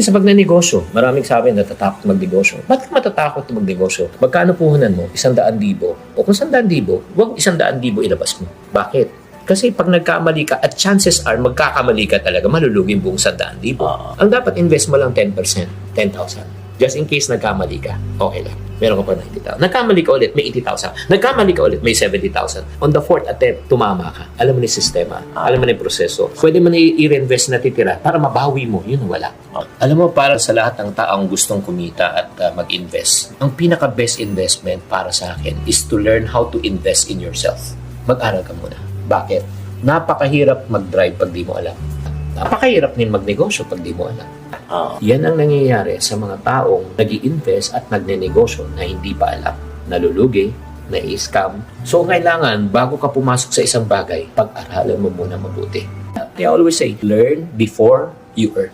Kasi sa pagnenegosyo, maraming sabi natatakot magnegosyo. Ba't ka matatakot magnegosyo? Magkano puhunan mo? 100,000. O kung 100,000, huwag 100,000 ilabas mo. Bakit? Kasi pag nagkamali ka, at chances are magkakamali ka talaga, malulugi buong 100,000. Ang dapat invest mo lang 10%, 10,000. Just in case nagkamali ka, okay lang. Meron ka pa 90,000. Nagkamali ka ulit, may 80,000. Nagkamali ka ulit, may 70,000. On the fourth attempt, tumama ka. Alam mo na yung sistema. Alam mo na yung proseso. Pwede mo na i-reinvest na titira para mabawi mo. Yun, wala. Alam mo, para sa lahat ng taong gustong kumita at mag-invest, ang pinaka-best investment para sa akin is to learn how to invest in yourself. Mag-aral ka muna. Bakit? Napakahirap mag-drive pag di mo alam. Napakahirap din magnegosyo pag di mo alam. Yan ang nangyayari sa mga taong nag-i-invest at nagnenegosyo na hindi pa alam. Nalulugi, na-scam. So, kailangan, bago ka pumasok sa isang bagay, pag-aralan mo muna mabuti. I always say, learn before you earn.